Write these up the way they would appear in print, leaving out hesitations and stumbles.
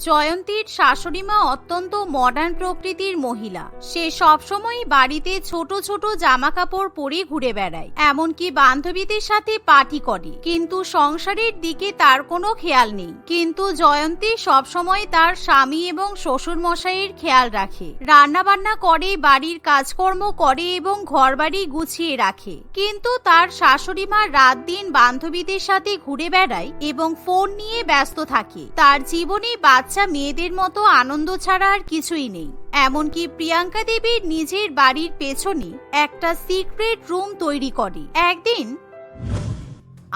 জয়ন্তীর শাশুড়িমা অত্যন্ত মডার্ন প্রকৃতির মহিলা। সে সবসময় বাড়িতে ছোট ছোট জামা কাপড় পরে ঘুরে বেড়ায়, এমনকি বান্ধবীদের সাথে পার্টি করে, কিন্তু সংসারের দিকে তার কোনো খেয়াল নেই। কিন্তু জয়ন্তী সবসময় তার স্বামী এবং শ্বশুর মশাইয়ের খেয়াল রাখে, রান্না বান্না করে, বাড়ির কাজকর্ম করে এবং ঘরবাড়ি গুছিয়ে রাখে। কিন্তু তার শাশুড়িমা রাত দিন বান্ধবীদের সাথে ঘুরে বেড়ায় এবং ফোন নিয়ে ব্যস্ত থাকে। তার জীবনে বাচ্চা মেয়েদের মতো আনন্দ ছাড়া আর কিছুই নেই। এমনকি প্রিয়াঙ্কা দেবীর নিজের বাড়ির পেছনে একটা সিক্রেট রুম তৈরি করে। একদিন,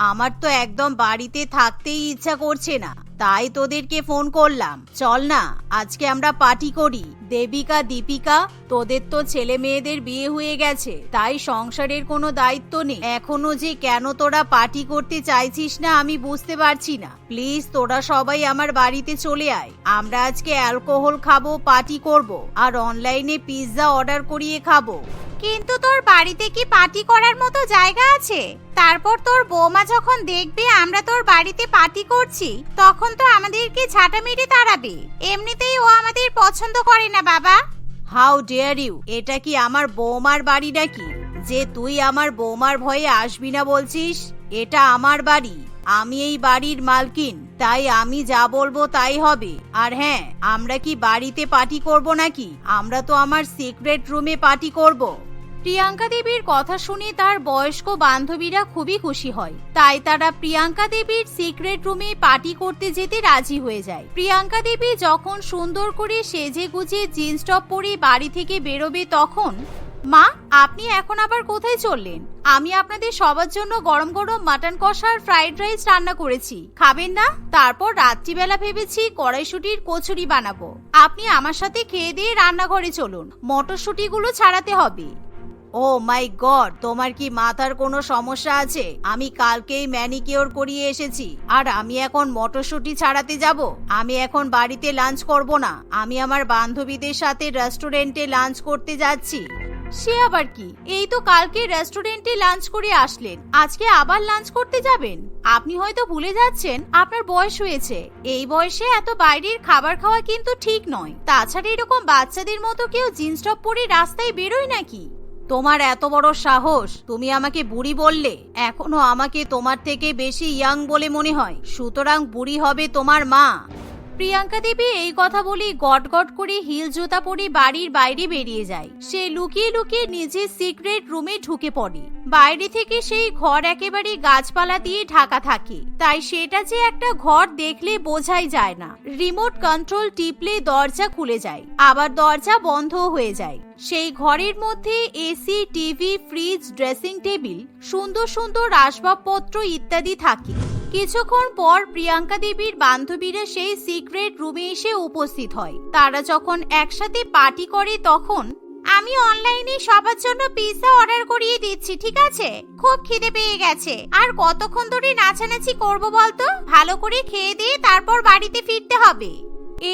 আমার তো একদম বাড়িতে থাকতেই ইচ্ছা করছে না, তাই তোদেরকে ফোন করলাম, চল না আজকে আমরা পার্টি করি। দেবিকা, দীপিকা, তোদের তো ছেলে মেয়েদের বিয়ে হয়ে গেছে, তাই সংসারের কোনো দায়িত্ব নেই। এখনো যে কেন তোরা পার্টি করতে চাইছিস না আমি বুঝতে পারছি না। প্লিজ তোরা সবাই আমার বাড়িতে চলে আয়। আমরা আজকে অ্যালকোহল খাবো, পার্টি করব, আর অনলাইনে পিৎজা অর্ডার করিয়ে খাবো। কিন্তু তোর বাড়িতে কি পার্টি করার মতো জায়গা আছে? তারপর তোর বৌমা যখন দেখবে আমরা তোর বাড়িতে পার্টি করছি, তখন তো আমাদেরকে ঝাঁটা মেরে তাড়াবে। এমনিতেই ও আমাদের পছন্দ করে না বাবা। How dare you! এটা কি আমার বৌমার বাড়ি নাকি যে তুই আমার বৌমার ভয়ে আসবি না বলছিস? এটা আমার বাড়ি, আমি এই বাড়ির মালকিন, তাই আমি যা বলবো তাই হবে। আর হ্যাঁ, আমরা কি বাড়িতে পার্টি করব নাকি? আমরা তো আমার সিক্রেট রুমে পার্টি করব। প্রিয়াঙ্কা দেবীর কথা শুনে তার বয়স্ক বান্ধবীরা খুবই খুশি হয়, তাই তারা প্রিয়াঙ্কা দেবীর সিক্রেট রুমে পার্টি করতে যেতে রাজি হয়ে যায়। প্রিয়াঙ্কা দেবী যখন সুন্দর করে সেজে গুজে জিন্স টপ পরে বাড়ি থেকে বেরোবে, তখন মা, আপনি এখন আবার কোথায় চললেন? আমি আপনাদের সবার জন্য গরম গরম মাটন কষা আর ফ্রাইড রাইস রান্না করেছি, খাবেন না? তারপর রাত্রিবেলা ভেবেছি কড়াইশুটির কচুরি বানাবো। আপনি আমার সাথে খেয়ে দিয়ে রান্নাঘরে চলুন, মটরশুটিগুলো ছাড়াতে হবে। ও মাই গড, তোমার কি মাথার কোনো সমস্যা আছে? আমি কালকেই ম্যানিকিওর করিয়ে এসেছি, আর আমি এখন মটরশুঁটি ছাড়াতে যাব? আমি এখন বাড়িতে লাঞ্চ করব না, আমি আমার বান্ধবীদের সাথে রেস্টুরেন্টে লাঞ্চ করতে যাচ্ছি। সে আবার কি? এই তো কালকে রেস্টুরেন্টে লাঞ্চ করে আসলেন, আজকে আবার লাঞ্চ করতে যাবেন? আপনি হয়তো ভুলে যাচ্ছেন আপনার বয়স হয়েছে। এই বয়সে এত বাইরের খাবার খাওয়া কিন্তু ঠিক নয়। তাছাড়া এরকম বাচ্চাদের মতো কেউ জিন্স টপ পরে রাস্তায় বেরোয় নাকি? তোমার এত বড় সাহস, তুমি আমাকে বুড়ি বললে? এখনো আমাকে তোমার থেকে বেশি ইয়াং বলে মনে হয়, সুতরাং বুড়ি হবে তোমার মা। প্রিয়াঙ্কা দেবী এই কথা বলে গট গট করে হিল জুতা পরে বাড়ির বাইরে বেরিয়ে যায়। সে লুকিয়ে লুকিয়ে নিজের সিক্রেট রুমে ঢুকে পড়ে। বাইরে থেকে সেই ঘর একেবারে গাছপালা দিয়ে ঢাকা থাকে, তাই সেটা যে একটা ঘর দেখলে বোঝাই যায় না। রিমোট কন্ট্রোল টিপলে দরজা খুলে যায়, আবার দরজা বন্ধ হয়ে যায়। সেই ঘরের মধ্যে AC, TV, fridge, dressing table, সুন্দর সুন্দর আসবাবপত্র ইত্যাদি থাকে। কিছুক্ষণ পর প্রিয়াঙ্কা দেবীর বান্ধবীরা সেই সিক্রেট রুমে এসে উপস্থিত হয়। তারা যখন একসাথে পার্টি করে, তখন আমি অনলাইনে সবার জন্য পিৎজা অর্ডার করিয়ে দিচ্ছি, ঠিক আছে? খুব খিদে পেয়ে গেছে, আর কতক্ষণ ধরে নাচানাচি করব বলতো? ভালো করে খেয়ে দিয়ে তারপর বাড়িতে ফিরতে হবে।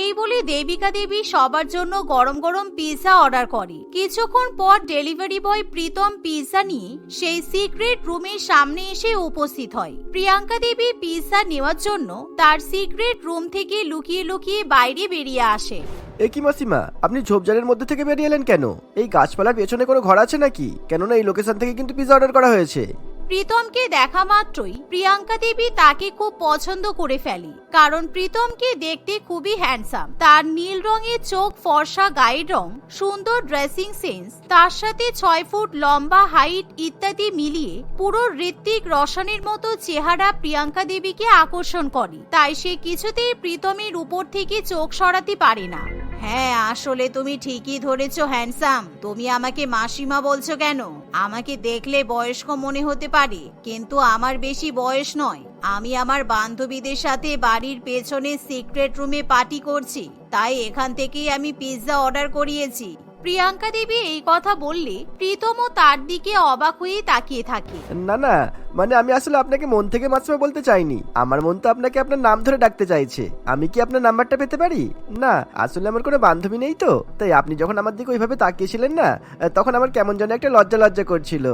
এই বলে দেবিকা দেবী সবার জন্য গরম গরম পিৎজা অর্ডার করে। কিছুক্ষণ পর ডেলিভারি বয় প্রীতম পিৎজা নিয়ে সেই সিক্রেট রুমের সামনে এসে উপস্থিত হয়। প্রিয়াঙ্কা দেবী পিৎজা নেওয়ার জন্য তার সিক্রেট রুম থেকে লুকিয়ে লুকিয়ে বাইরে বেরিয়ে আসে। এ কি মাসিমা, আপনি ঝোপঝাড়ের মধ্যে থেকে বেরিয়ে এলেন কেন? এই গাছপালার পেছনে কোনো ঘর আছে নাকি? কেননা এই লোকেশন থেকে কিন্তু পিৎজা অর্ডার করা হয়েছে। প্রীতমকে দেখা মাত্রই প্রিয়াঙ্কা দেবী তাকে খুব পছন্দ করে ফেলে, কারণ প্রীতমকে দেখতে খুবই হ্যান্ডসাম। তার নীল রঙের চোখ, ফর্সা গায়ের রং, সুন্দর ড্রেসিং সেন্স, তার সাথে 6 ফুট লম্বা হাইট ইত্যাদি মিলিয়ে পুরো ঋত্বিক রোশনের মতো চেহারা প্রিয়াঙ্কা দেবীকে আকর্ষণ করে। তাই সে কিছুতেই প্রীতমের উপর থেকে চোখ সরাতে পারে না। হ্যাঁ, আসলে তুমি ঠিকই ধরেছো হ্যান্ডসাম। তুমি আমাকে মাসিমা বলছো কেন? আমাকে দেখলে বয়স্ক মনে হতে পারে, কিন্তু আমার বেশি বয়স নয়। আমি আমার বান্ধবীদের সাথে বাড়ির পেছনে সিক্রেট রুমে পার্টি করছি, তাই এখান থেকেই আমি পিৎজা অর্ডার করিয়েছি। প্রিয়াঙ্কা দেবী এই কথা বললে প্রীতমও তার দিকে অবাক হয়ে তাকিয়ে থাকে। না না, মানে আমি আসলে আপনাকে মন থেকে মাসিমা বলতে চাইনি। আমার মন তো আপনাকে আপনার নাম ধরে ডাকতে চাইছে। আমি কি আপনার নাম্বারটা পেতে পারি? না, আসলে আমার কোনো বান্ধবী নেই তো, তাই আপনি যখন আমার দিকে ওইভাবে তাকিয়েছিলেন না, তখন আমার কেমন যেন একটা লজ্জা লজ্জা করছিল।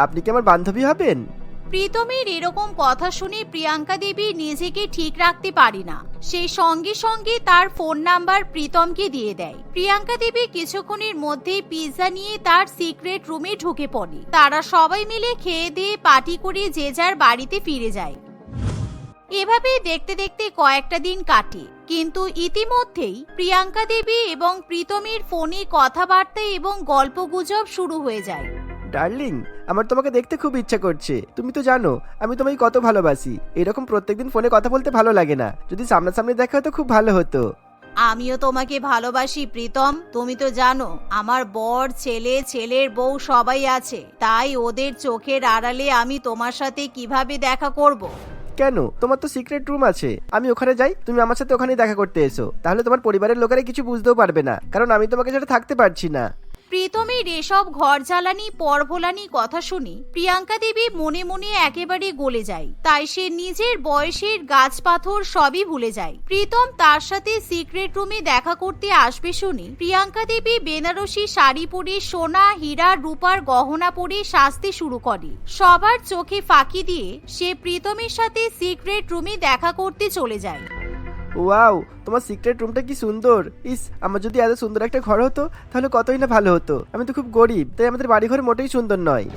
আপনি কি আমার বান্ধবী হবেন? প্রীতমের এরকম কথা শুনে প্রিয়াঙ্কা দেবী নিজেকে ঠিক রাখতে পারে না। সে সঙ্গে সঙ্গে তার ফোন নাম্বার প্রীতমকে দিয়ে দেয়। প্রিয়াঙ্কা দেবী কিছুক্ষণের মধ্যে পিৎজা নিয়ে তার সিক্রেট রুমে ঢুকে পড়ে। তারা সবাই মিলে খেয়ে দিয়ে পার্টি করে যে যার বাড়িতে ফিরে যায়। এভাবেই দেখতে দেখতে কয়েকটা দিন কাটে, কিন্তু ইতিমধ্যেই প্রিয়াঙ্কা দেবী এবং প্রীতমের ফোনে কথাবার্তা এবং গল্পগুজব শুরু হয়ে যায়। ডার্লিং, আমার তোমাকে দেখতে খুব ইচ্ছা করছে। তুমি তো জানো আমি তোমায় কত ভালোবাসি। এরকম প্রত্যেকদিন ফোনে কথা বলতে ভালো লাগে না। যদি সামনাসামনি দেখা হতো খুব ভালো হতো। আমিও তোমাকে ভালোবাসি প্রীতম। তুমি তো জানো আমার বর, ছেলে, ছেলের বউ সবাই আছে, তাই ওদের চোখের আড়ালে আমি তোমার সাথে কিভাবে দেখা করব। কেন? তোমার তো সিক্রেট রুম আছে, আমি ওখানে যাই, তুমি আমার সাথে ওখানে দেখা করতে এসো। তাহলে তোমার পরিবারের লোকেরা কিছু বুঝতেও পারবে না, কারণ আমি তোমাকে ছাড়া থাকতে পারছি না। প্রীতমের এসব ঘর জ্বালানি পরভোলানি কথা শুনি প্রিয়াঙ্কা দেবী মনে মনে একেবারে গলে যায়। তাই সে নিজের বয়সের গাছ পাথর সবই ভুলে যায়। প্রীতম তার সাথে সিক্রেট রুমে দেখা করতে আসবে শুনে প্রিয়াঙ্কা দেবী বেনারসি শাড়ি পরে সোনা, হীরা, রূপার গহনা পরে সাজতে শুরু করে। সবার চোখে ফাঁকি দিয়ে সে প্রীতমের সাথে সিক্রেট রুমে দেখা করতে চলে যায়। ওয়াও, তোমার সিক্রেট রুমটা কি সুন্দর! ইস, আমার যদি এত সুন্দর একটা ঘর হতো তাহলে কতই না ভালো হতো। আমি তো খুব গরিব, তাই আমাদের বাড়ি ঘর মোটেই সুন্দর নয়।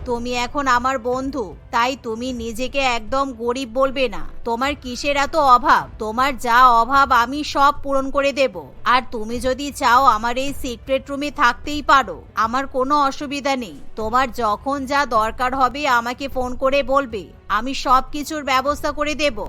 তুমি এখন আমার বন্ধু, তাই তুমি নিজেকে একদম গরিব বলবে না। তোমার কিসের এত অভাব? তোমার যা অভাব আমি সব পূরণ করে দেব। আর তুমি যদি চাও আমার এই সিক্রেট রুমে থাকতেই পারো, আমার কোনো অসুবিধা নেই। তোমার যখন যা দরকার হবে আমাকে ফোন করে বলবে, আমি সব কিছুর ব্যবস্থা করে দেব।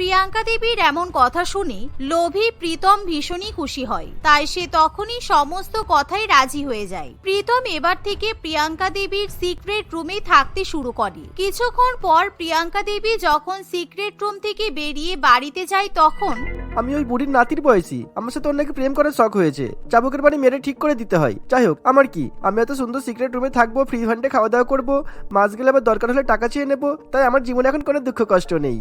প্রিয়াঙ্কা দেবীর এমন কথা শুনে লোভী প্রীতম ভীষণই খুশি হয়। তাই সে তখনই সমস্ত কথাই রাজি হয়ে যায়। প্রীতম এবার থেকে প্রিয়াঙ্কা দেবীর সিক্রেট রুমে থাকতে শুরু করে। কিছুক্ষণ পর প্রিয়াঙ্কা দেবী যখন সিক্রেট রুম থেকে বেরিয়ে বাড়িতে যায় তখন আমি ওই বুড়ির নাতির বয়সী, আমার সাথে অন্যকে প্রেম করার শখ হয়েছে। চাবুকের বাড়ি মেরে ঠিক করে দিতে হয়। যাই হোক, আমার কি, আমি এত সুন্দর সিক্রেট রুমে থাকবো, ফ্রি ফান্ডে খাওয়া দাওয়া করবো, মাস গেলে আবার দরকার হলে টাকা চেয়ে নেবো। তাই আমার জীবনে এখন কোনো দুঃখ কষ্ট নেই।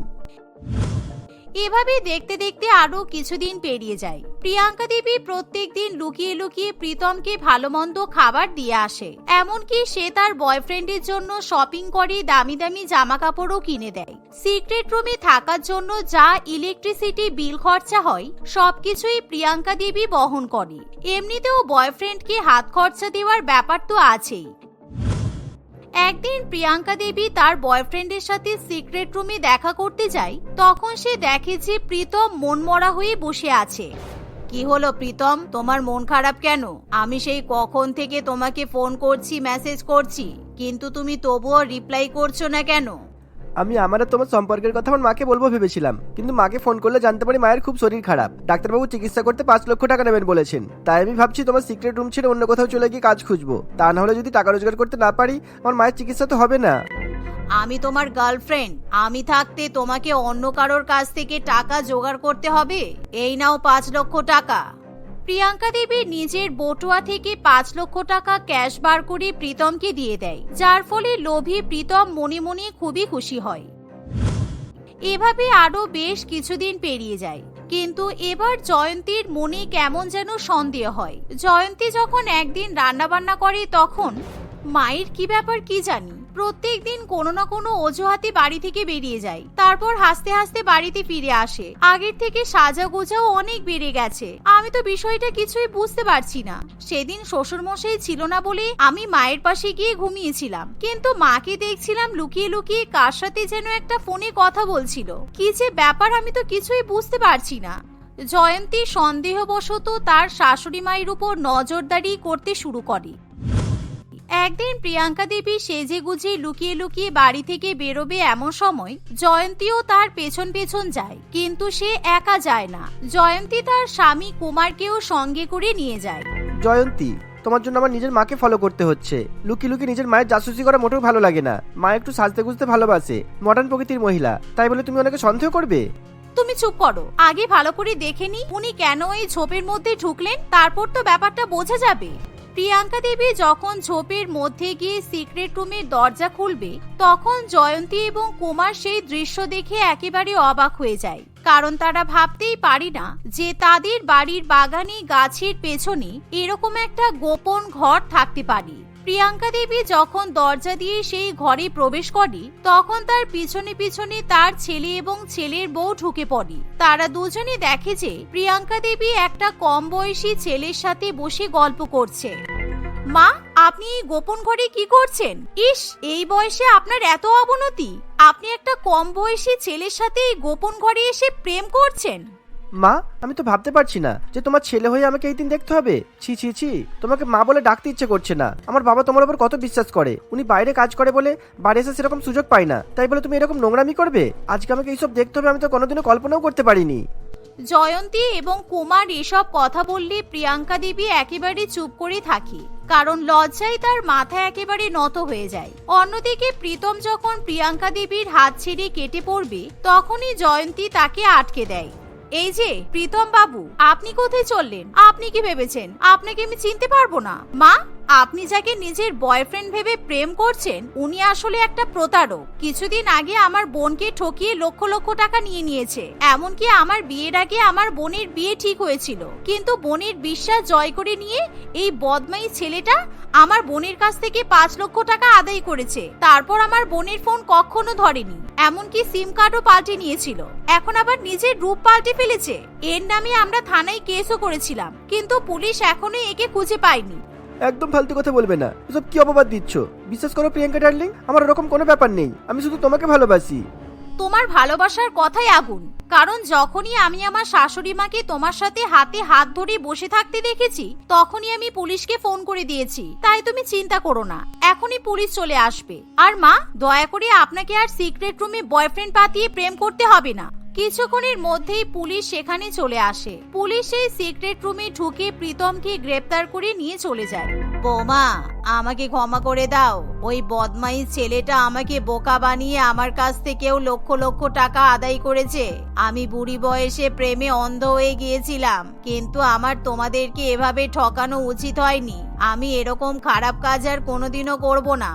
এভাবে দেখতে দেখতে আরো কিছুদিন পেরিয়ে যায়। প্রিয়াঙ্কা দেবী প্রত্যেক দিন লুকিয়ে লুকিয়ে প্রীতমকে ভালো মন্দ খাবার দিয়ে আসে। এমনকি সে তার বয়ফ্রেন্ডের জন্য শপিং করে, দামি দামি জামা কাপড়ও কিনে দেয়। সিক্রেট রুমে থাকার জন্য যা ইলেকট্রিসিটি বিল খরচা হয় সবকিছুই প্রিয়াঙ্কা দেবী বহন করে। এমনিতেও বয়ফ্রেন্ডকে হাত খরচা দেওয়ার ব্যাপার তো আছেই। একদিন প্রিয়াঙ্কা দেবী তার বয়ফ্রেন্ডের সাথে সিক্রেট রুমে দেখা করতে যায়। তখন সে দেখে যে প্রীতম মনমরা হয়ে বসে আছে। কি হলো প্রীতম, তোমার মন খারাপ কেন? আমি সেই কখন থেকে তোমাকে ফোন করছি, মেসেজ করছি, কিন্তু তুমি তবুও রিপ্লাই করছো না কেন? আমি আমার আর তোমার সম্পর্কের কথা আমার মাকে বলবো ভেবেছিলাম, কিন্তু মাকে ফোন করলে জানতে পারি মায়ের খুব শরীর খারাপ। ডাক্তারবাবু চিকিৎসা করতে 5 লক্ষ টাকা নেবেন বলেছেন। তাই আমি ভাবছি তোমার সিক্রেট রুম ছেড়ে অন্য কোথাও চলে গিয়ে কাজ খুঁজবো। তা না হলে যদি টাকা রোজগার করতে না পারি আমার মায়ের চিকিৎসা তো হবে না। আমি তোমার গার্লফ্রেন্ড, আমি থাকতে তোমাকে অন্য কারোর কাছ থেকে টাকা জোগাড় করতে হবে? এই নাও 5 লক্ষ টাকা। প্রিয়াঙ্কা দেবী নিজের বটুয়া থেকে 5 লক্ষ টাকা ক্যাশ বার করে প্রীতমকে দিয়ে দেয়, যার ফলে লোভী প্রীতম মনে মনে খুবই খুশি হয়। এভাবে আরো বেশ কিছুদিন পেরিয়ে যায়, কিন্তু এবার জয়ন্তীর মনে কেমন যেন সন্দেহ হয়। জয়ন্তী যখন একদিন রান্না বান্না করে তখন মায়ের কি ব্যাপার কি জানি, প্রত্যেক দিন কোনো না কোনো অজুহাতে বাড়ি থেকে বেরিয়ে যায়, তারপর হাসতে হাসতে বাড়িতে ফিরে আসে। আগের থেকে সাজা গোজাও অনেক বেড়ে গেছে। আমি তো বিষয়টা কিছুই বুঝতে পারছি না। সেদিন শ্বশুরমশাই ছিল না বলে আমি মায়ের পাশে গিয়ে ঘুমিয়েছিলাম, কিন্তু মাকে দেখছিলাম লুকিয়ে লুকিয়ে কার সাথে যেন একটা ফোনে কথা বলছিল। কি যে ব্যাপার আমি তো কিছুই বুঝতে পারছি না। জয়ন্তী সন্দেহবশত তার শাশুড়ি মায়ের উপর নজরদারি করতে শুরু করে। একদিন প্রিয়াঙ্কা দেবী সেজে গুজে লুকিয়ে লুকিয়ে বাড়ি থেকে বেরোবে এমন সময় জয়ন্তীও তার পেছন পেছন যায়, কিন্তু সে একা যায় না। জয়ন্তী তার স্বামী কুমারকেও সঙ্গে করে নিয়ে যায়। জয়ন্তী, তোমার জন্য আমার নিজের মাকে ফলো করতে হচ্ছে। লুকিয়ে লুকিয়ে নিজের মায়ের জাসুসি করা মোটেও ভালো লাগে না। মা একটু সাজতে গুজতে ভালোবাসে, মডার্ন প্রকৃতির মহিলা, তাই বলে তুমি ওনাকে সন্দেহ করবে? তুমি চুপ করো, আগে ভালো করে দেখে নি উনি কেন এই ঝোপের মধ্যে ঢুকলেন, তারপর তো ব্যাপারটা বোঝা যাবে। প্রিয়াঙ্কা দেবী যখন ঝোপের মধ্যে গিয়ে সিক্রেট রুমের দরজা খুলবে তখন জয়ন্তী এবং কুমার সেই দৃশ্য দেখে একেবারে অবাক হয়ে যায়, কারণ তারা ভাবতেই পারি না যে তাদের বাড়ির বাগানে গাছের পেছনে এরকম একটা গোপন ঘর থাকতে পারে। প্রিয়াঙ্কা দেবী যখন দরজা দিয়ে সেই ঘরে প্রবেশ করে তখন তার পিছনে পিছনে তার ছেলে এবং ছেলের বউ ঢুকে পড়ে। তারা দুজনে দেখে যে প্রিয়াঙ্কা দেবী একটা কম বয়সী ছেলের সাথে বসে গল্প করছে। মা, আপনি এই গোপন ঘরে কি করছেন? ইস, এই বয়সে আপনার এত অবনতি, আপনি একটা কম বয়সী ছেলের সাথে এই গোপন ঘরে এসে প্রেম করছেন। মা, আমি তো ভাবতে পারছি না যে তোমার ছেলে হয়ে আমাকে এই দিন দেখতে হবে। ছি ছি ছি, তোমাকে মা বলে ডাকতে ইচ্ছে করছে না। আমার বাবা তোমার উপর কত বিশ্বাস করে, উনি বাইরে কাজ করে বলে বাড়ি এসে সেরকম সুযোগ পায় না, তাই বলে তুমি এরকম নোংরামি করবে? আজকে আমাকে এইসব দেখতে হবে, আমি তো কোনোদিনও কল্পনাও করতে পারিনি। জয়ন্তী এবং কুমার এসব কথা বললে প্রিয়াঙ্কা দেবী একেবারে চুপ করে থাকে, কারণ লজ্জায় তার মাথা একেবারে নত হয়ে যায়। অন্যদিকে প্রীতম যখন প্রিয়াঙ্কা দেবীর হাত ছেড়ে কেটে পড়বে তখনই জয়ন্তী তাকে আটকে দেয়। এই যে প্রীতম বাবু, আপনি কোথায় চললেন? আপনি কি ভেবেছেন আপনাকে আমি চিনতে পারবো না? মা, আপনি যাকে নিজের বয়ফ্রেন্ড ভেবে প্রেম করছেন উনি আসলে একটা প্রতারক। কিছুদিন আগে আমার বোনকে ঠকিয়ে লক্ষ লক্ষ টাকা নিয়ে নিয়েছে। এমনকি আমার বিয়ের আগে আমার বোনের বিয়ে ঠিক হয়েছিল, কিন্তু বোনের বিশ্বাস জয় করে নিয়ে এই বদমাইশ ছেলেটা আমার বোনের কাছ থেকে 5 লক্ষ টাকা আদায় করেছে। তারপর আমার বোনের ফোন কখনো ধরেনি, এমনকি সিম কার্ডও পাল্টে নিয়েছিল। এখন আবার নিজের রূপ পাল্টে ফেলেছে। এর নামে আমরা থানায় কেসও করেছিলাম, কিন্তু পুলিশ এখনো একে খুঁজে পায়নি। একদম ফালতু কথা বলবে না, এসব কি অপবাদ দিচ্ছ? বিশ্বাস করো প্রিয়াঙ্কা ডার্লিং, আমার ওরকম কোনো ব্যাপার নেই, আমি শুধু তোমাকে ভালোবাসি। তোমার ভালোবাসার কথাই আগুন, কারণ যখনই আমি আমার শাশুড়ি মাকে তোমার সাথে হাতে হাত ধরে বসে থাকতে দেখেছি তখনই আমি পুলিশকে ফোন করে দিয়েছি। তাই তুমি চিন্তা করো না, এখনই পুলিশ চলে আসবে। আর মা, দয়া করে আপনাকে আর সিক্রেট রুমে বয়ফ্রেন্ড পাতিয়ে প্রেম করতে হবে না। কিছুক্ষণের মধ্যেই পুলিশ সেখানে চলে আসে। পুলিশ সেই সিক্রেট রুমে ঢুকে প্রীতমকে গ্রেপ্তার করে নিয়ে চলে যায়। বৌমা, আমাকে ক্ষমা করে দাও। ওই বদমাইশ ছেলেটা আমাকে বোকা বানিয়ে আমার কাছ থেকেও লক্ষ লক্ষ টাকা আদায় করেছে। আমি বুড়ি বয়সে প্রেমে অন্ধ হয়ে গিয়েছিলাম, কিন্তু আমার তোমাদেরকে এভাবে ঠকানো উচিত হয়নি। আমি এরকম খারাপ কাজ আর কোনোদিনও করব না।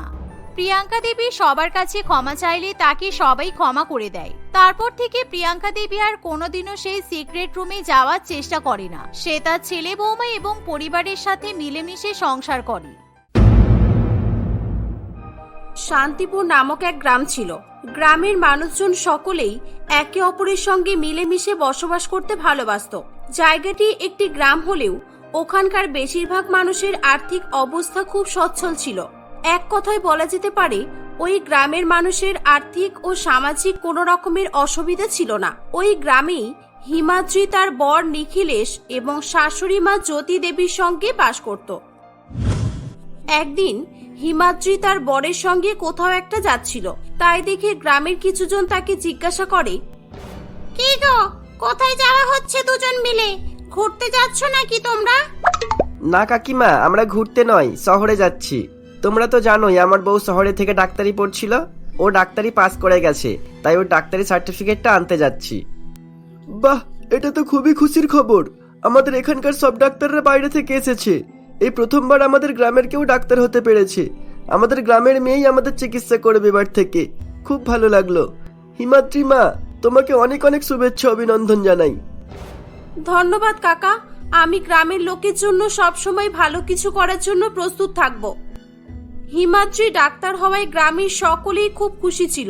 প্রিয়াঙ্কা দেবী সবার কাছে ক্ষমা চাইলে তাকে সবাই ক্ষমা করে দেয়। তারপর থেকে প্রিয়াঙ্কা দেবী আর কোনোদিনও সেই সিক্রেট রুমে যাওয়ার চেষ্টা করে না। সে তার ছেলে বৌমা এবং পরিবারের সাথে মিলেমিশে সংসার করে। শান্তিপুর নামক এক গ্রাম ছিল। গ্রামের মানুষজন সকলেই একে অপরের সঙ্গে মিলেমিশে বসবাস করতে ভালোবাসত। জায়গাটি একটি গ্রাম হলেও ওখানকার বেশিরভাগ মানুষের আর্থিক অবস্থা খুব সচ্ছল ছিল। এক কথায় বলা যেতে পারে ওই গ্রামের মানুষের আর্থিক ও সামাজিক কোনো রকমের অসুবিধা ছিল না। ওই গ্রামেই হিমাদ্রি তার বর নিখিলেশ এবং শাশুড়ি মা জ্যোতি দেবীর সঙ্গে বাস করত। একদিন হিমাদ্রি তার বরের সঙ্গে কোথাও একটা যাচ্ছিল, তাই দেখে গ্রামের কিছুজন তাকে জিজ্ঞাসা করে, কি গো, কোথায় যাওয়া হচ্ছে দুজন মিলে? ঘুরতে যাচ্ছ নাকি তোমরা? না কাকিমা, আমরা ঘুরতে নয়, শহরে যাচ্ছি। তোমরা তো জানোই আমার বউ শহরে থেকে ডাক্তারি পড়ছিল, ও ডাক্তারি পাস করে গেছে, তাই ওর ডাক্তারি সার্টিফিকেটটা আনতে যাচ্ছি। বাহ, এটা তো খুবই খুশির খবর। আমাদের এখানকার সব ডাক্তাররা বাইরে থেকে এসেছে। এই প্রথমবার আমাদের গ্রামের কেউ ডাক্তার হতে পেরেছে। আমাদের গ্রামের মেয়েই আমাদের চিকিৎসা করবে এবার থেকে। খুব ভালো লাগলো। হিমাদ্রি মা, তোমাকে অনেক অনেক শুভেচ্ছা অভিনন্দন জানাই। ধন্যবাদ কাকা, আমি গ্রামের লোকের জন্য সবসময় ভালো কিছু করার জন্য প্রস্তুত থাকব। হিমাদ্রি ডাক্তার হওয়ায় গ্রামের সকলেই খুব খুশি ছিল।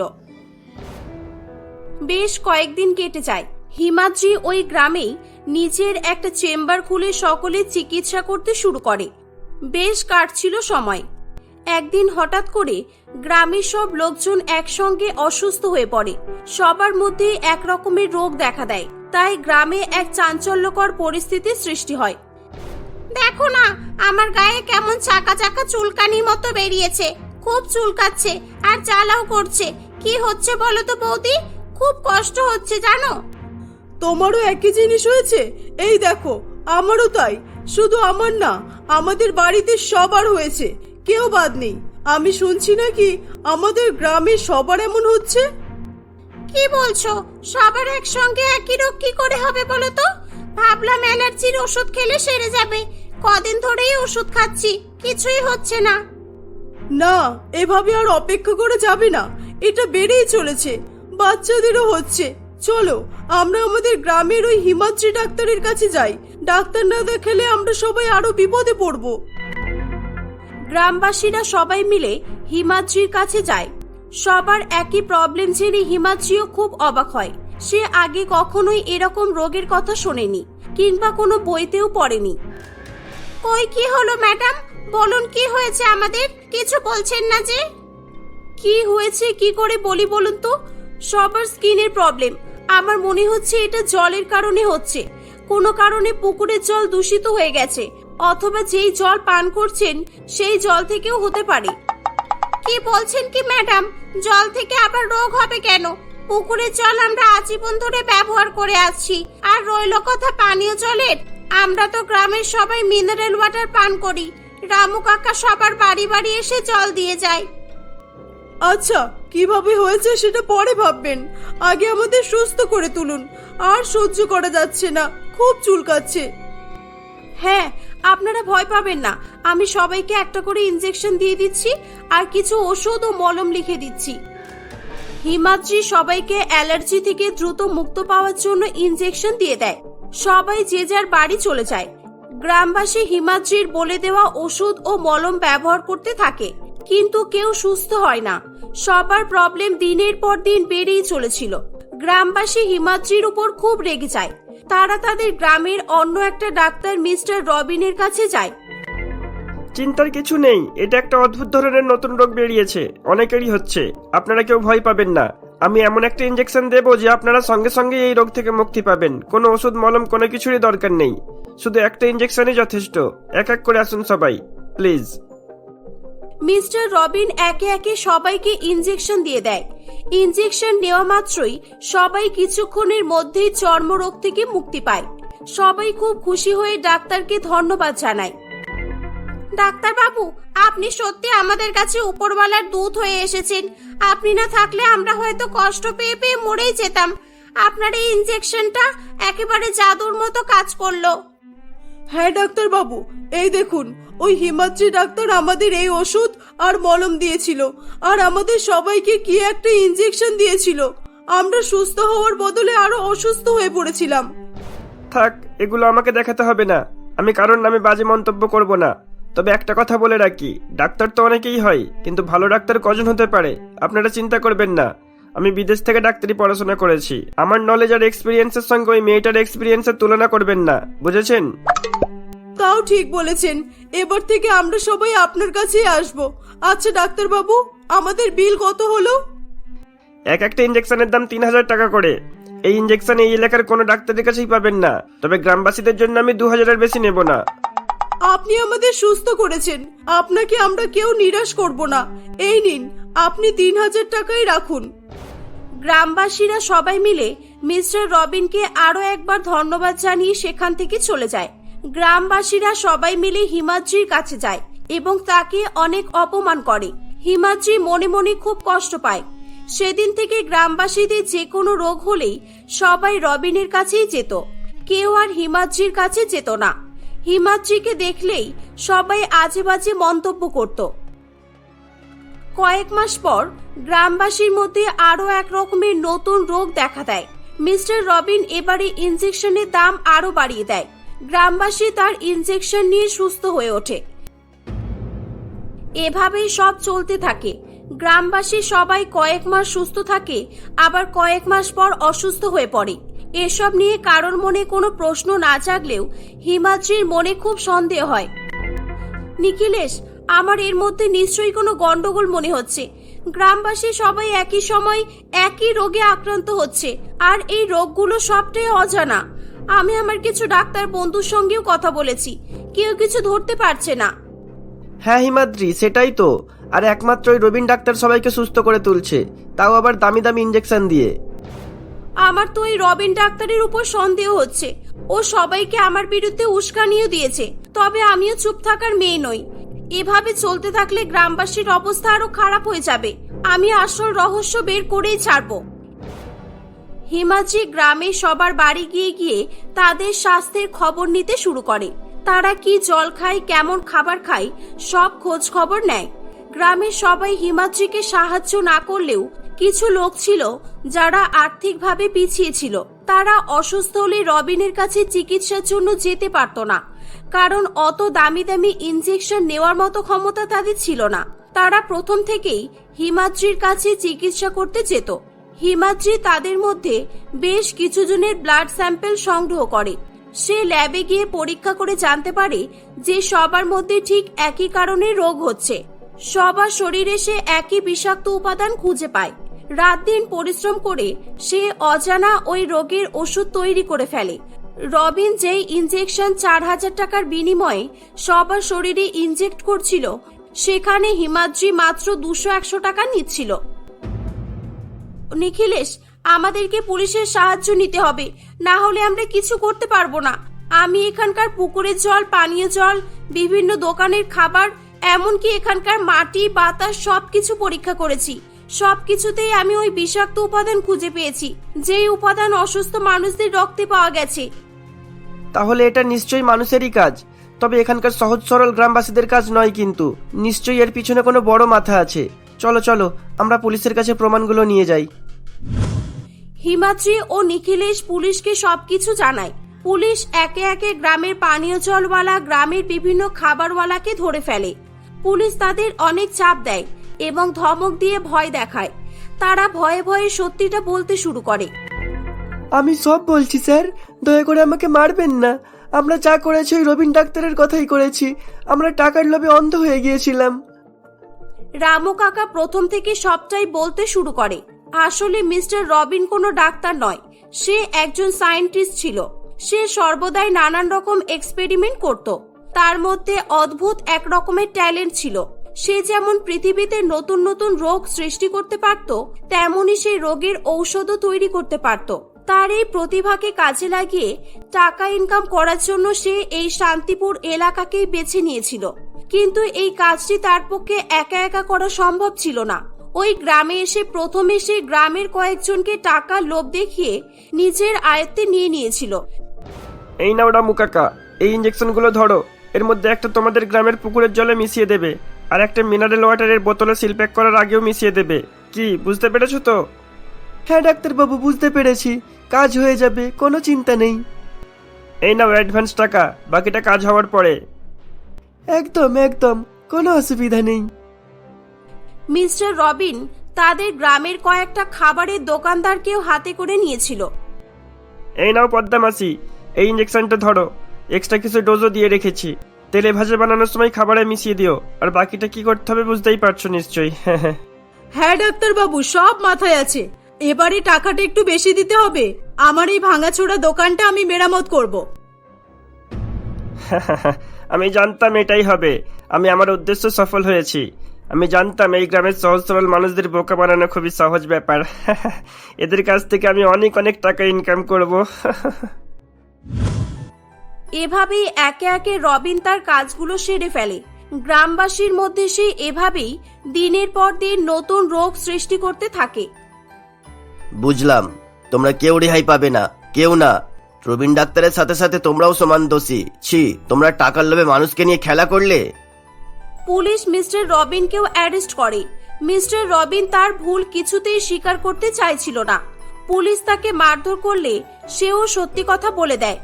বেশ কয়েকদিন কেটে যায়। হিমাদ্রি ওই গ্রামেই নিজের একটা চেম্বার খুলে সকলের চিকিৎসা করতে শুরু করে। বেশ কাটছিল সময়। একদিন হঠাৎ করে গ্রামের সব লোকজন একসঙ্গে অসুস্থ হয়ে পড়ে। সবার মধ্যে এক রকমের রোগ দেখা দেয়, তাই গ্রামে এক চাঞ্চল্যকর পরিস্থিতির সৃষ্টি হয়। দেখো না, আমার গায়ে কেমন চাকা চাকা চুলকানির মতো বেরিয়েছে। খুব চুলকাচ্ছে আর জ্বালাও করছে। কি হচ্ছে বলো তো বৌদি? খুব কষ্ট হচ্ছে জানো। তোমারও একই জিনিস হয়েছে? এই দেখো, আমারও তাই। শুধু আমার না, আমাদের বাড়িতে সবার হয়েছে, কেউ বাদ নেই। আমি শুনছি নাকি আমাদের গ্রামে সবার এমন হচ্ছে। কি বলছো? সবার একসঙ্গে একই রোগ কি করে হবে বলো তো? ভাবলাম অ্যালার্জির ওষুধ খেলে সেরে যাবে। কদিন ধরেই ওষুধ খাচ্ছি, কিছুই হচ্ছে না। না, এভাবে আর অপেক্ষা করে যাবে না, এটা বেড়েই চলেছে। বাচ্চাদেরও হচ্ছে। চলো আমরা আমাদের গ্রামের ওই হিমাদ্রি ডাক্তারের কাছে যাই। ডাক্তার না দেখালে আমরা সবাই আরো বিপদে পড়ব। গ্রামবাসীরা সবাই মিলে হিমাদ্রির কাছে যায়। সবার একই প্রবলেম জেনে হিমাদ্রিও খুব অবাক হয়। সে আগে কখনোই এরকম রোগের কথা শোনেনি, কিংবা কোনো বইতেও পড়েনি। কই কি হলো ম্যাডাম, বলুন কি হয়েছে আমাদের? কিছু বলছেন না যে? কি হয়েছে কি করে বলি বলুন তো? সবার স্কিনের প্রবলেম। আমার মনে হচ্ছে এটা জলের কারণে হচ্ছে। কোনো কারণে পুকুরের জল দূষিত হয়ে গেছে, অথবা যেই জল পান করছেন সেই জল থেকেও হতে পারে। কি বলছেন কি ম্যাডাম? জল থেকে আবার রোগ হবে কেন? পুকুরের জল আমরা আজীবন ধরে ব্যবহার করে আসছি। আর রইল কথা পানীয় জলের, আমরা তো গ্রামের সবাই মিনারেল ওয়াটার পান করি। রামু কাকা সবার বাড়ি বাড়ি এসে জল দিয়ে যায়। আচ্ছা, কিভাবে হয়েছে সেটা পরে ভাববেন, আগে আমাদের সুস্থ করে তুলুন। আর সহ্য করা যাচ্ছে না, খুব চুলকাচ্ছে। হ্যাঁ, আপনারা ভয় পাবেন না। আমি সবাইকে একটা করে ইনজেকশন দিয়ে দিচ্ছি, আর কিছু ওষুধ ও মলম লিখে দিচ্ছি। হিমাদ্রি সবাইকে অ্যালার্জি থেকে দ্রুত মুক্ত পাওয়ার জন্য ইনজেকশন দিয়ে দেয়। সবাই যে যার বাড়ি চলে যায়। গ্রামবাসী হিমাদ্রির বলে দেওয়া ওষুধ ও মলম ব্যবহার করতে থাকে, কিন্তু কেউ সুস্থ হয় না। সবার প্রবলেম দিনের পর দিন বেড়েই চলেছিল। গ্রামবাসী হিমাদ্রির উপর খুব রেগে যায়। তারা তাদের গ্রামের অন্য একটা ডাক্তার মিস্টার রবিনের কাছে যায়। চিন্তার কিছু নেই, এটা একটা অদ্ভুত ধরনের নতুন রোগ বেরিয়েছে, অনেকেরই হচ্ছে। আপনারা কেউ ভয় পাবেন না। আমি এমন একটা ইনজেকশন দেবো যে আপনারা সঙ্গে সঙ্গে এই রোগ থেকে মুক্তি পাবেন। কোনো ওষুধ মলম কোনো কিছুরই দরকার নেই, শুধু একটা ইনজেকশনই যথেষ্ট। এক এক করে আসুন সবাই, প্লিজ। মিস্টার রবিন একে একে সবাইকে ইনজেকশন দিয়ে দেয়। ইনজেকশন নেওয়া মাত্রই সবাই কিছুক্ষণের মধ্যেই চর্মরোগ থেকে মুক্তি পায়। সবাই খুব খুশি হয়ে ডাক্তারকে ধন্যবাদ জানায়। ডাক্তার বাবু, আপনি সত্যি আমাদের কাছে উপরওয়ালার দূত হয়ে এসেছেন। আপনি না থাকলে আমরা হয়তো কষ্ট পেয়ে পেয়ে মরেই যেতাম। আপনার এই ইনজেকশনটা একেবারে জাদুর মতো কাজ করলো। হ্যাঁ ডাক্তার বাবু, এই দেখুন, ওই হিমাদ্রি ডাক্তার আমাদের এই ওষুধ আর মলম দিয়েছিল, আর আমাদের সবাইকে কি একটা ইনজেকশন দিয়েছিল। আমরা সুস্থ হওয়ার বদলে আরো অসুস্থ হয়ে পড়েছিলাম। থাক, এগুলো আমাকে দেখাতে হবে না। আমি কারোর নামে বাজে মন্তব্য করব না। তবে একটা কথা বলে রাখি, ডাক্তার তো অনেকেই হয়, কিন্তু ভালো ডাক্তার কজন হতে পারে আপনারা চিন্তা করবেন না। আমি বিদেশ থেকে ডাক্তারি পড়াশোনা করেছি। আমার নলেজ আর এক্সপিরিয়েন্সের সঙ্গে ওই মেয়েটার এক্সপিরিয়েন্সের তুলনা করবেন না, বুঝেছেন? তাও ঠিক বলেছেন, এবার থেকে আমরা সবাই আপনার কাছেই আসবো। আচ্ছা ডাক্তার বাবু, আমাদের বিল কত হলো? এক একটা ইনজেকশনের দাম 3000 টাকা করে। এই ইনজেকশন এই এলাকার কোনো ডাক্তারের কাছেই পাবেন না, তবে গ্রামবাসীদের জন্য আমি 2000-এর বেশি নেব না। আপনি আমাদের সুস্থ করেছেন, আপনাকে আমরা কেউ নিরাশ করব না। এই নিন, আপনি 3000 টাকাই রাখুন। গ্রামবাসীরা সবাই মিলে মিস্টার রবিনকে আরো একবার ধন্যবাদ জানিয়ে সেখান থেকে চলে যায়। গ্রামবাসীরা সবাই মিলে হিমাদ্রির কাছে যায় এবং তাকে অনেক অপমান করে। হিমাদ্রি মনে মনে খুব কষ্ট পায়। সেদিন থেকে গ্রামবাসীদের যে কোনো রোগ হলেই সবাই রবিনের কাছেই যেত, কেউ আর হিমাদ্রির কাছে যেত না। হিমাদ্রিকে দেখলেই সবাই আজে বাজে মন্তব্য করত। কয়েক মাস পর গ্রামবাসীর মধ্যে আরো এক রকমের নতুন রোগ দেখা দেয়। মিস্টার রবিন এবারে ইনজেকশনের দাম আরো বাড়িয়ে দেয়। গ্রামবাসী তার ইনজেকশন নিয়ে সুস্থ হয়ে ওঠে। এভাবেই সব চলতে থাকে। গ্রামবাসী সবাই কয়েক মাস সুস্থ থাকে, আবার কয়েক মাস পর অসুস্থ হয়ে পড়ে। এসব নিয়ে কারোর মনে কোনো প্রশ্ন না জাগলেও হিমাদ্রির মনে খুব সন্দেহ হয়। নিখিলেশ, আমার এর মধ্যে নিশ্চয়ই কোনো গন্ডগোল মনে হচ্ছে। গ্রামবাসী সবাই একই সময় একই রোগে আক্রান্ত হচ্ছে, আর এই রোগগুলো সবটাই অজানা। আমি আমার কিছু ডাক্তার বন্ধুর সঙ্গেও কথা বলেছি, কেউ কিছু ধরতে পারছে না। হ্যাঁ হিমাদ্রি, সেটাই তো। আর একমাত্র ওই রবিন ডাক্তার সবাইকে সুস্থ করে তুলছে, তাও আবার দামি দামি ইনজেকশন দিয়ে। আমার তো ওই রবিন ডাক্তারের উপর সন্দেহ হচ্ছে। ও সবাইকে আমার বিরুদ্ধে উস্কানিও দিয়েছে। তবে আমিও চুপ থাকার মেয়ে নই। এভাবে চলতে থাকলে গ্রামবাসীর অবস্থা আরো খারাপ হয়ে যাবে। আমি আসল রহস্য বের করেই ছাড়বো। হিমাদ্রি গ্রামে সবার বাড়ি গিয়ে গিয়ে তাদের স্বাস্থ্যের খবর নিতে শুরু করে। তারা কি জল খায়, কেমন খাবার খায়, সব খোঁজ খবর নেয়। গ্রামের সবাই হিমাদ্রিকে সাহায্য না করলেও কিছু লোক ছিল যারা আর্থিকভাবে পিছিয়ে ছিল। তারা অসুস্থ হলে রবিনের কাছে চিকিৎসার জন্য যেতে পারত না, কারণ অত দামি দামি ইনজেকশন নেওয়ার মতো ক্ষমতা তাদের ছিল না। তারা প্রথম থেকেই হিমাদ্রির কাছে চিকিৎসা করতে যেত। হিমাদ্রি তাদের মধ্যে বেশ কিছু জনের ব্লাড স্যাম্পল সংগ্রহ করে। সে ল্যাবে গিয়ে পরীক্ষা করে জানতে পারে যে সবার মধ্যে ঠিক একই কারণে রোগ হচ্ছে। সবার শরীরে সে একই বিষাক্ত উপাদান খুঁজে পায়। রাত দিন পরিশ্রম করে সে অজানা ওই রোগের ওষুধ তৈরি করে ফেলে। রবিন যেই ইনজেকশন 4000 টাকার বিনিময়ে সবার শরীরে ইনজেক্ট করছিল, সেখানে হিমাদ্রি মাত্র 200-100 টাকা নিচ্ছিল। নিখিলেশ, আমাদেরকে পুলিশের সাহায্য নিতে হবে, না হলে আমরা কিছু করতে পারবো না। আমি এখানকার পুকুরের জল, পানীয় জল, বিভিন্ন দোকানের খাবার, এমনকি এখানকার মাটি, বাতাস সবকিছু পরীক্ষা করেছি। সবকিছুতেই আমি ওই বিষাক্ত উপাদান খুঁজে পেয়েছি, যেই উপাদান অসুস্থ মানুষদের রক্তে পাওয়া গেছে। তাহলে এটা নিশ্চয়ই মানুষেরই কাজ, তবে এখানকার সহজ সরল গ্রামবাসীদের কাজ নয়, কিন্তু নিশ্চয়ই এর পিছনে কোনো বড় মাথা আছে। চলো চলো, আমরা পুলিশের কাছে প্রমাণগুলো নিয়ে যাই। হিমাদ্রি ও নিখিলেশ পুলিশকে সবকিছু জানায়। পুলিশ একে একে গ্রামের পানীয় জলওয়ালা, গ্রামের বিভিন্ন খাবারওয়ালাকে ধরে ফেলে। পুলিশ তাদের অনেক চাপ দেয় এবং ধমক দিয়ে ভয় দেখায়। তারা ভয়ে ভয়ে সত্যিটা বলতে শুরু করে। আমি সব বলছি স্যার, দয়া করে আমাকে মারবেন না। আমরা যা করেছি ওই রবিন ডাক্তারের কথাই করেছি। আমরা টাকার লোভে অন্ধ হয়ে গিয়েছিলাম। রামু কাকা প্রথম থেকে সবটাই বলতে শুরু করে। আসলে মিস্টার রবিন কোনো ডাক্তার নয়, সে একজন সায়েন্টিস্ট ছিল। সে সর্বদাই নানান রকম এক্সপেরিমেন্ট করত। তার মধ্যে অদ্ভুত এক রকমের ট্যালেন্ট ছিল। সে যেমন পৃথিবীতে নতুন নতুন রোগ সৃষ্টি করতে পারত, তেমনি সে রোগের ঔষধও তৈরি করতে পারত। তার এই প্রতিভাকে কাজে লাগিয়ে টাকা ইনকাম করার জন্য সে এই শান্তিপুর এলাকাকেই বেছে নিয়েছিল। কিন্তু এই কাজটি তার পক্ষে একা একা করা সম্ভব ছিল না। ওই গ্রামে এসে প্রথমে সে গ্রামের কয়েকজনকে টাকা লোভ দেখিয়ে নিজের আয়ত্তে নিয়ে নিয়েছিল। এই নাও রামু কাকা, এই ইঞ্জেকশনগুলো ধরো। এর মধ্যে একটা তোমাদের গ্রামের পুকুরের জলে মিশিয়ে দেবে, আর একটা মিনারেল ওয়াটারের বোতলে সিল প্যাক করার আগেও মিশিয়ে দেবে। কি বুঝতে পেরেছো তো? হ্যাঁ ডাক্তারবাবু, বুঝতে পেরেছি। কাজ হয়ে যাবে, কোনো চিন্তা নেই। এই নাও অ্যাডভান্স টাকা, বাকিটা কাজ হওয়ার পরে। একদম একদম, কোনো অসুবিধা নেই। মিস্টার রবিন তাদের গ্রামের কয়েকটা খাবারের দোকানদারকেও হাতে করে নিয়েছিল। এই নাও পদ্মা মাসি, এই ইঞ্জেকশনটা ধরো। এক্সট্রা কিছু ডোজও দিয়ে রেখেছি। তেলে ভাজা বানানোর সময় খাবারে মিশিয়ে দিও। আর বাকিটা কি করতে হবে বুঝতেই পারছো নিশ্চয়ই। হ্যাঁ ডাক্তারবাবু, সব মাথায় আছে। এবারে টাকাটা একটু বেশি দিতে হবে। আমার এই ভাঙাচোরা দোকানটা আমি মেরামত করব। আমি জানতাম এটাই হবে। আমি আমার উদ্দেশ্য সফল হয়েছি। আমি জানতাম এই গ্রামের সহজ সরল মানুষদের বোকা বানানো খুবই সহজ ব্যাপার। এদের কাছ থেকে আমি অনেক অনেক টাকা ইনকাম করব। এভাবেই একে একে রবিন তার কাজগুলো সেরে ফেলে। গ্রামবাসীর মধ্যে সে এভাবেই দিনের পর দিন নতুন রোগ সৃষ্টি করতে থাকে। বুঝলাম, তোমরা কেউ রেহাই পাবে না, কেউ না। রবিন ডাক্তারের সাথে সাথে তোমরাও সমান দোষী। ছি, তোমরা টাকার লোভে মানুষকে নিয়ে খেলা করলে। পুলিশ মিস্টার রবিনকেও অ্যারেস্ট করে। মিস্টার রবিন তার ভুল কিছুতেই স্বীকার করতে চাইছিল না। পুলিশ তাকে মারধর করলে সেও সত্যি কথা বলে দেয়।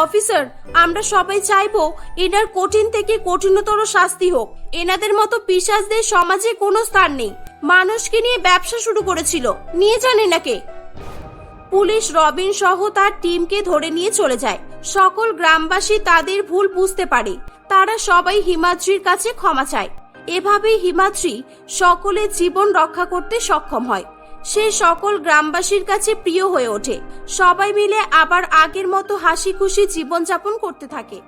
অফিসার, আমরা সবাই চাইবো এনার কঠিন থেকে কঠিনতর শাস্তি হোক। এনাদের মতো পিশাচদের সমাজে কোনো স্থান নেই। মানুষকে নিয়ে ব্যবসা শুরু করেছিল, নিয়ে জানে নাকে। পুলিশ রবিন সহ তার টিমকে ধরে নিয়ে চলে যায়। সকল গ্রামবাসী তাদের ভুল বুঝতে পারে। তারা সবাই হিমাদ্রির কাছে ক্ষমা চায়। এভাবেই হিমাদ্রি সকলের জীবন রক্ষা করতে সক্ষম হয়। সে সকল গ্রামবাসীর কাছে প্রিয় হয়ে ওঠে। সবাই মিলে আবার আগের মতো হাসি খুশি জীবনযাপন করতে থাকে।